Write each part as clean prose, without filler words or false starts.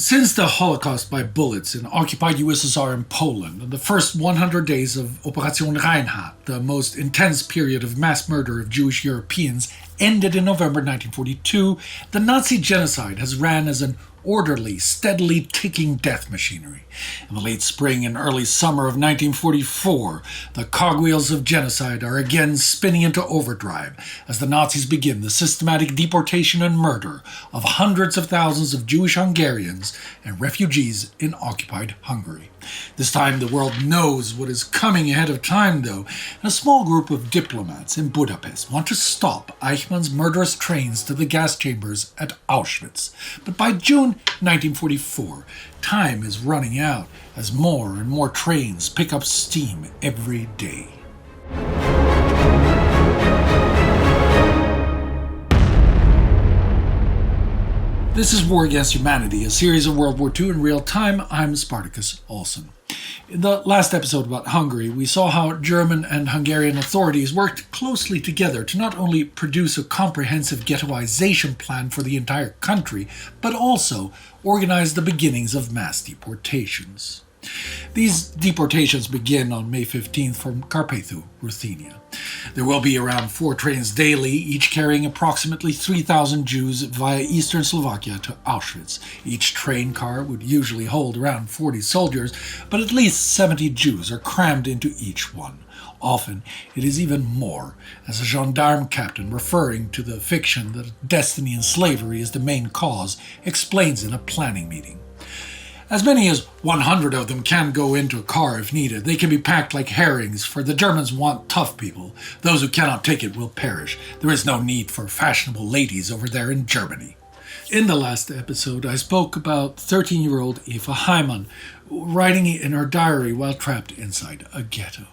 Since the Holocaust by bullets in occupied USSR and Poland and the first 100 days of Operation Reinhard, the most intense period of mass murder of Jewish Europeans, ended in November 1942, the Nazi genocide has ran as an orderly, steadily ticking death machinery. In the late spring and early summer of 1944, the cogwheels of genocide are again spinning into overdrive as the Nazis begin the systematic deportation and murder of hundreds of thousands of Jewish Hungarians and refugees in occupied Hungary. This time the world knows what is coming ahead of time, though, and a small group of diplomats in Budapest want to stop Eichmann's murderous trains to the gas chambers at Auschwitz. But by June 1944, time is running out as more and more trains pick up steam every day. This is War Against Humanity, a series of World War II in real time. I'm Spartacus, Olsson. In the last episode about Hungary, we saw how German and Hungarian authorities worked closely together to not only produce a comprehensive ghettoization plan for the entire country, but also organize the beginnings of mass deportations. These deportations begin on May 15th from Carpatho, Ruthenia. There will be around 4 trains daily, each carrying approximately 3,000 Jews via eastern Slovakia to Auschwitz. Each train car would usually hold around 40 soldiers, but at least 70 Jews are crammed into each one. Often it is even more, as a gendarme captain referring to the fiction that destiny and slavery is the main cause explains in a planning meeting. As many as 100 of them can go into a car if needed. They can be packed like herrings, for the Germans want tough people. Those who cannot take it will perish. There is no need for fashionable ladies over there in Germany. In the last episode, I spoke about 13-year-old Eva Heimann writing in her diary while trapped inside a ghetto.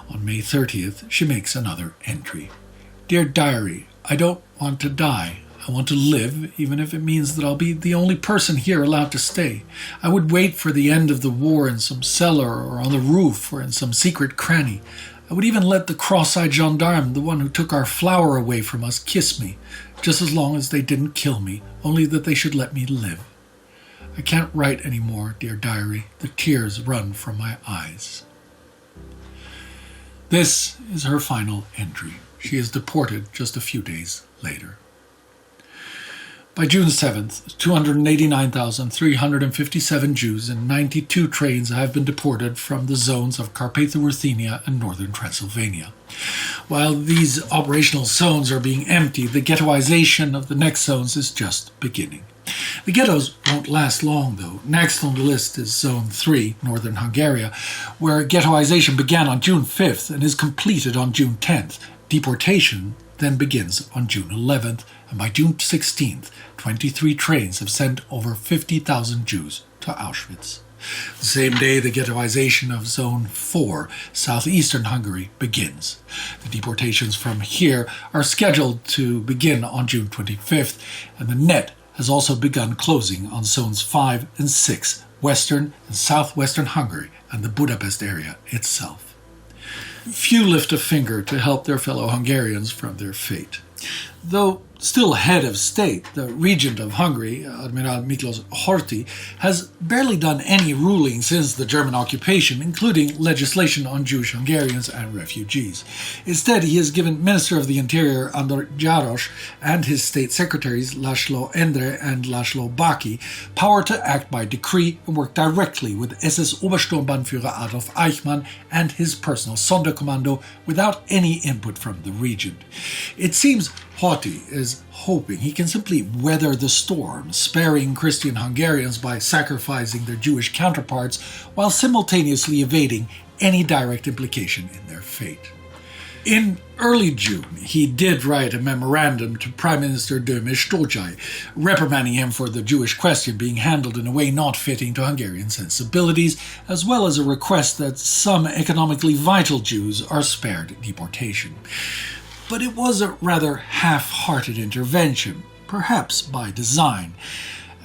On May 30th, she makes another entry. Dear Diary, I don't want to die. I want to live, even if it means that I'll be the only person here allowed to stay. I would wait for the end of the war in some cellar or on the roof or in some secret cranny. I would even let the cross-eyed gendarme, the one who took our flour away from us, kiss me, just as long as they didn't kill me, only that they should let me live. I can't write anymore, dear diary. The tears run from my eyes. This is her final entry. She is deported just a few days later. By June 7th, 289,357 Jews and 92 trains have been deported from the zones of Carpatho-Ruthenia and northern Transylvania. While these operational zones are being emptied, the ghettoization of the next zones is just beginning. The ghettos won't last long, though. Next on the list is Zone 3, northern Hungary, where ghettoization began on June 5th and is completed on June 10th. Deportation then begins on June 11th, and by June 16th, 23 trains have sent over 50,000 Jews to Auschwitz. The same day, the ghettoization of Zone 4, southeastern Hungary, begins. The deportations from here are scheduled to begin on June 25th, and the net has also begun closing on Zones 5 and 6, western and southwestern Hungary, and the Budapest area itself. Few lift a finger to help their fellow Hungarians from their fate. Though still head of state, the regent of Hungary, Admiral Miklós Horthy, has barely done any ruling since the German occupation, including legislation on Jewish Hungarians and refugees. Instead, he has given Minister of the Interior Andor Járos and his state secretaries László Endre and László Baki power to act by decree and work directly with SS Obersturmbannführer Adolf Eichmann and his personal Sonderkommando without any input from the regent. It seems Horthy is hoping he can simply weather the storm, sparing Christian Hungarians by sacrificing their Jewish counterparts while simultaneously evading any direct implication in their fate. In early June, he did write a memorandum to Prime Minister Dömö Stocsay, reprimanding him for the Jewish question being handled in a way not fitting to Hungarian sensibilities, as well as a request that some economically vital Jews are spared deportation. But it was a rather half-hearted intervention, perhaps by design.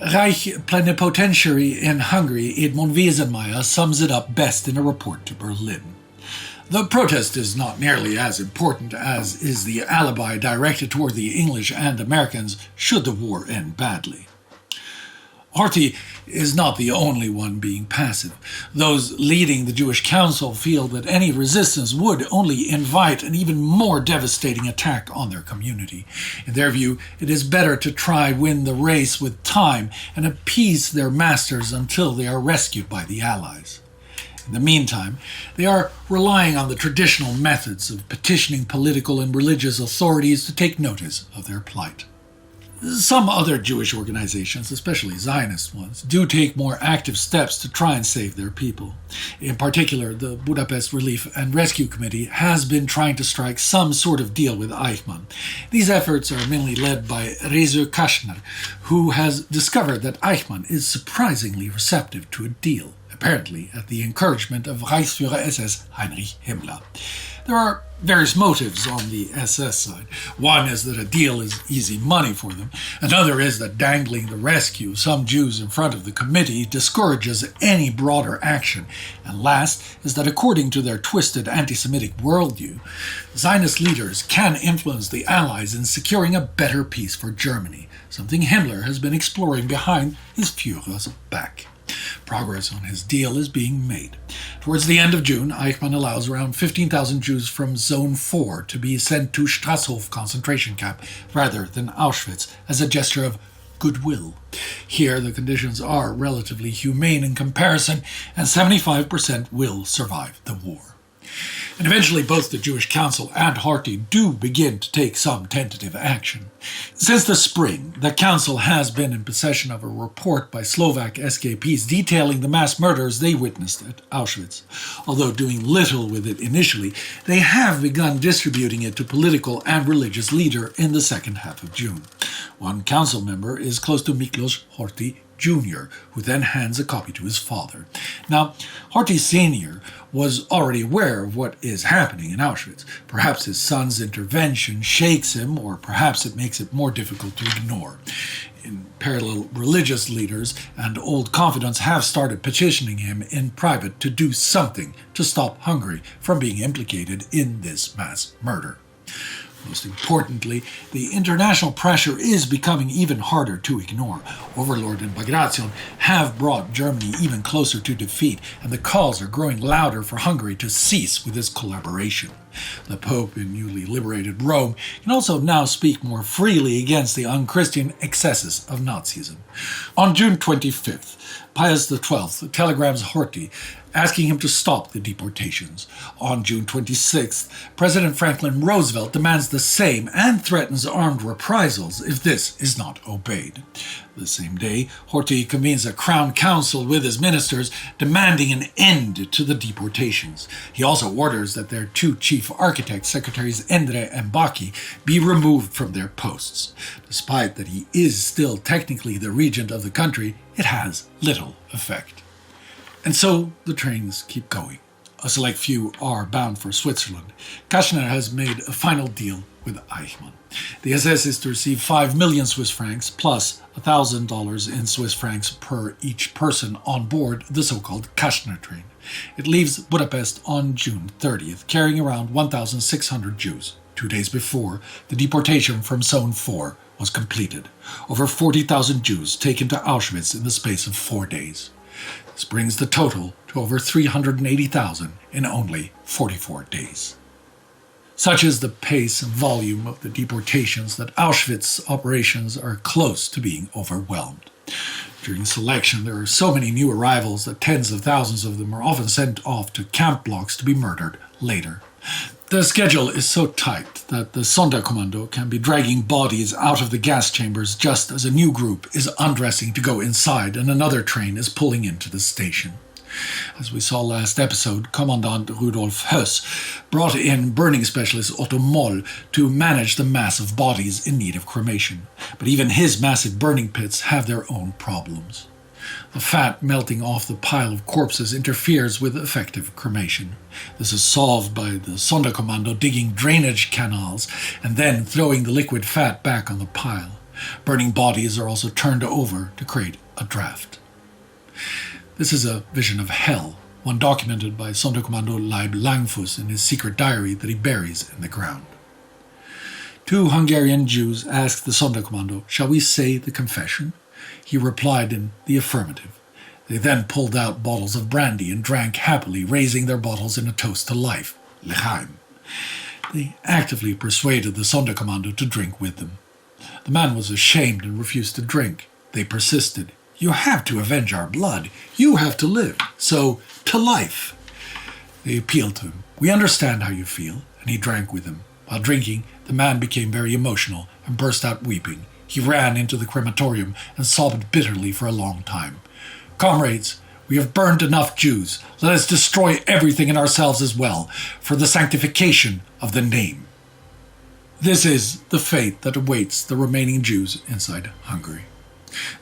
Reich Plenipotentiary in Hungary, Edmund Wiesenmeier, sums it up best in a report to Berlin. The protest is not nearly as important as is the alibi directed toward the English and Americans should the war end badly. Horthy is not the only one being passive. Those leading the Jewish Council feel that any resistance would only invite an even more devastating attack on their community. In their view, it is better to try win the race with time and appease their masters until they are rescued by the Allies. In the meantime, they are relying on the traditional methods of petitioning political and religious authorities to take notice of their plight. Some other Jewish organizations, especially Zionist ones, do take more active steps to try and save their people. In particular, the Budapest Relief and Rescue Committee has been trying to strike some sort of deal with Eichmann. These efforts are mainly led by Rezső Kastner, who has discovered that Eichmann is surprisingly receptive to a deal, apparently at the encouragement of Reichsführer SS Heinrich Himmler. There are various motives on the SS side. One is that a deal is easy money for them. Another is that dangling the rescue of some Jews in front of the committee discourages any broader action. And last is that according to their twisted anti-Semitic worldview, Zionist leaders can influence the Allies in securing a better peace for Germany, something Himmler has been exploring behind his Führer's back. Progress on his deal is being made. Towards the end of June, Eichmann allows around 15,000 Jews from Zone 4 to be sent to Strasshof concentration camp rather than Auschwitz as a gesture of goodwill. Here, the conditions are relatively humane in comparison, and 75% will survive the war. And eventually both the Jewish Council and Horthy do begin to take some tentative action. Since the spring, the Council has been in possession of a report by Slovak escapees detailing the mass murders they witnessed at Auschwitz. Although doing little with it initially, they have begun distributing it to political and religious leaders in the second half of June. One council member is close to Miklós Horthy Jr., who then hands a copy to his father. Now, Horthy Sr. was already aware of what is happening in Auschwitz. Perhaps his son's intervention shakes him, or perhaps it makes it more difficult to ignore. In parallel, religious leaders and old confidants have started petitioning him in private to do something to stop Hungary from being implicated in this mass murder. Most importantly, the international pressure is becoming even harder to ignore. Overlord and Bagration have brought Germany even closer to defeat, and the calls are growing louder for Hungary to cease with this collaboration. The Pope in newly liberated Rome can also now speak more freely against the unchristian excesses of Nazism. On June 25th, Pius XII telegrams Horthy asking him to stop the deportations. On June 26th, President Franklin Roosevelt demands the same and threatens armed reprisals if this is not obeyed. The same day, Horthy convenes a Crown Council with his ministers demanding an end to the deportations. He also orders that their two chief architects, Secretaries Endre and Baki, be removed from their posts. Despite that he is still technically the regent of the country, it has little effect. And so the trains keep going. A select few are bound for Switzerland. Kastner has made a final deal with Eichmann. The SS is to receive 5 million Swiss francs plus $1,000 in Swiss francs per each person on board the so-called Kastner train. It leaves Budapest on June 30th, carrying around 1,600 Jews. 2 days before, the deportation from Zone 4 was completed. Over 40,000 Jews taken to Auschwitz in the space of 4 days. This brings the total to over 380,000 in only 44 days. Such is the pace and volume of the deportations that Auschwitz operations are close to being overwhelmed. During selection, there are so many new arrivals that tens of thousands of them are often sent off to camp blocks to be murdered later. The schedule is so tight that the Sonderkommando can be dragging bodies out of the gas chambers just as a new group is undressing to go inside and another train is pulling into the station. As we saw last episode, Commandant Rudolf Höss brought in burning specialist Otto Moll to manage the mass of bodies in need of cremation. But even his massive burning pits have their own problems. The fat melting off the pile of corpses interferes with effective cremation. This is solved by the Sonderkommando digging drainage canals and then throwing the liquid fat back on the pile. Burning bodies are also turned over to create a draft. This is a vision of hell, one documented by Sonderkommando Leib Langfuss in his secret diary that he buries in the ground. 2 Hungarian Jews ask the Sonderkommando, "Shall we say the confession?" He replied in the affirmative. They then pulled out bottles of brandy and drank happily, raising their bottles in a toast to life, l'chaim. They actively persuaded the Sonderkommando to drink with them. The man was ashamed and refused to drink. They persisted. You have to avenge our blood. You have to live. So, to life. They appealed to him. We understand how you feel, and he drank with them. While drinking, the man became very emotional and burst out weeping. He ran into the crematorium and sobbed bitterly for a long time. Comrades, we have burned enough Jews. Let us destroy everything and ourselves as well, for the sanctification of the name. This is the fate that awaits the remaining Jews inside Hungary.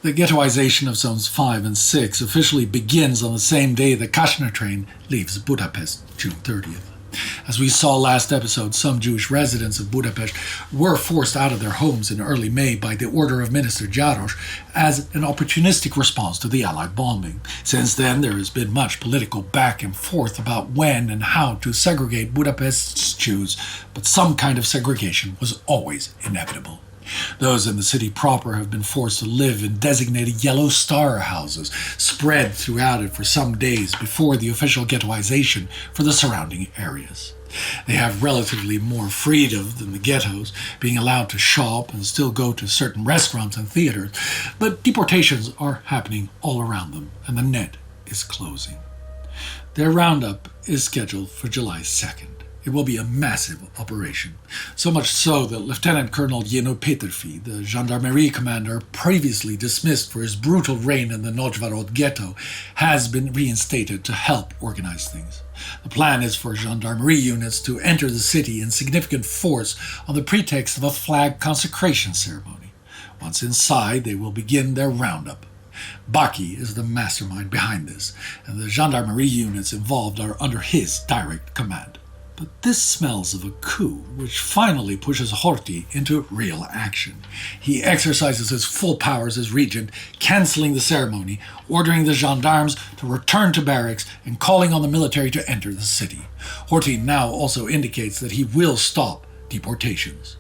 The ghettoization of zones 5 and 6 officially begins on the same day the Kashmir train leaves Budapest, June 30th. As we saw last episode, some Jewish residents of Budapest were forced out of their homes in early May by the order of Minister Jaros as an opportunistic response to the Allied bombing. Since then, there has been much political back and forth about when and how to segregate Budapest's Jews, but some kind of segregation was always inevitable. Those in the city proper have been forced to live in designated yellow star houses, spread throughout it for some days before the official ghettoization for the surrounding areas. They have relatively more freedom than the ghettos, being allowed to shop and still go to certain restaurants and theaters, but deportations are happening all around them, and the net is closing. Their roundup is scheduled for July 2nd. It will be a massive operation, so much so that Lieutenant Colonel Jeno Peterfi, the gendarmerie commander previously dismissed for his brutal reign in the Nožvarod ghetto, has been reinstated to help organize things. The plan is for gendarmerie units to enter the city in significant force on the pretext of a flag consecration ceremony. Once inside, they will begin their roundup. Baki is the mastermind behind this, and the gendarmerie units involved are under his direct command. But this smells of a coup, which finally pushes Horthy into real action. He exercises his full powers as regent, cancelling the ceremony, ordering the gendarmes to return to barracks, and calling on the military to enter the city. Horthy now also indicates that he will stop deportations.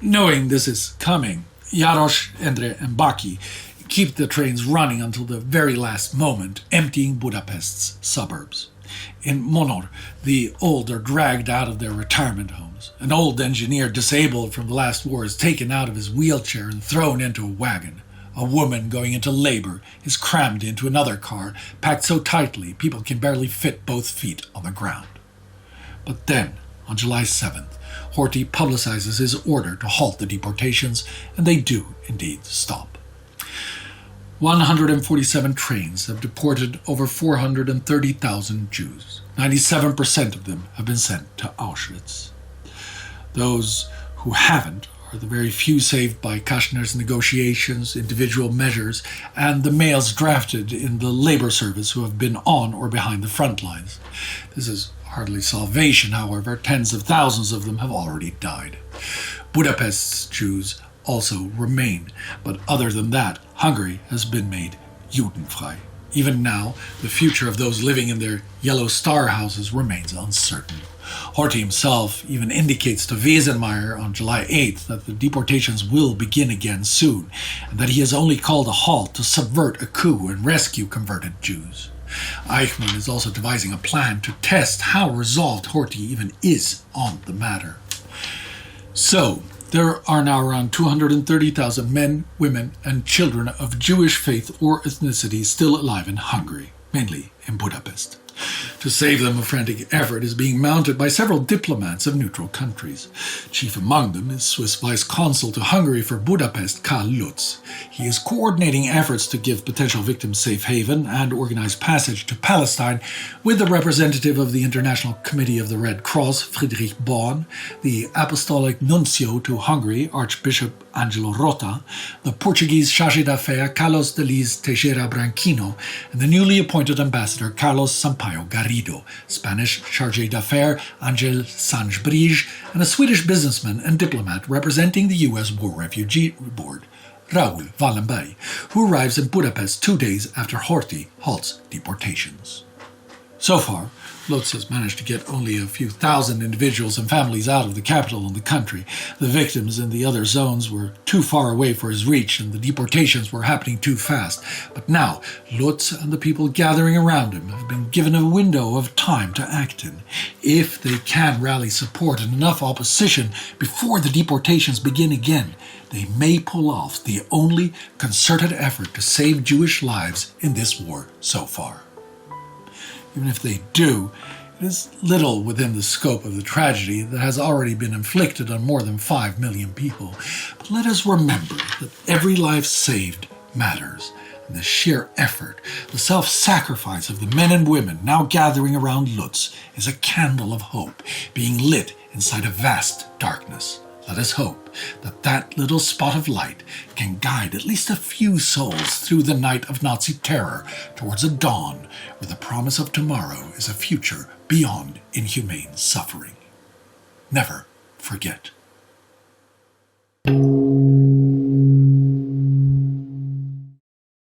Knowing this is coming, Jaros, Endre, and Baki keep the trains running until the very last moment, emptying Budapest's suburbs. In Monor, the old are dragged out of their retirement homes. An old engineer disabled from the last war is taken out of his wheelchair and thrown into a wagon. A woman going into labor is crammed into another car, packed so tightly people can barely fit both feet on the ground. But then, on July 7th, Horthy publicizes his order to halt the deportations, and they do indeed stop. 147 trains have deported over 430,000 Jews. 97% of them have been sent to Auschwitz. Those who haven't are the very few saved by Kashmir's negotiations, individual measures, and the males drafted in the labor service who have been on or behind the front lines. This is hardly salvation, however. Tens of thousands of them have already died. Budapest's Jews also remain, but other than that, Hungary has been made Judenfrei. Even now, the future of those living in their yellow star houses remains uncertain. Horthy himself even indicates to Wiesenmeier on July 8th that the deportations will begin again soon, and that he has only called a halt to subvert a coup and rescue converted Jews. Eichmann is also devising a plan to test how resolved Horthy even is on the matter. So, there are now around 230,000 men, women, and children of Jewish faith or ethnicity still alive in Hungary, mainly in Budapest. To save them, a frantic effort is being mounted by several diplomats of neutral countries. Chief among them is Swiss Vice Consul to Hungary for Budapest, Karl Lutz. He is coordinating efforts to give potential victims safe haven and organize passage to Palestine with the representative of the International Committee of the Red Cross, Friedrich Born, the Apostolic Nuncio to Hungary, Archbishop Angelo Rota, the Portuguese Chargé d'Affaires Carlos de Liz Teixeira Branquinho, and the newly appointed ambassador Carlos Sampaio Garrido, Spanish Chargé d'Affaires Angel Sanjbrij, and a Swedish businessman and diplomat representing the U.S. War Refugee Board, Raoul Wallenberg, who arrives in Budapest 2 days after Horthy halts deportations. So far, Lutz has managed to get only a few thousand individuals and families out of the capital and the country. The victims in the other zones were too far away for his reach, and the deportations were happening too fast. But now, Lutz and the people gathering around him have been given a window of time to act in. If they can rally support and enough opposition before the deportations begin again, they may pull off the only concerted effort to save Jewish lives in this war so far. Even if they do, it is little within the scope of the tragedy that has already been inflicted on more than 5 million people. But let us remember that every life saved matters, and the sheer effort, the self-sacrifice of the men and women now gathering around Lutz is a candle of hope being lit inside a vast darkness. Let us hope that that little spot of light can guide at least a few souls through the night of Nazi terror towards a dawn where the promise of tomorrow is a future beyond inhumane suffering. Never forget.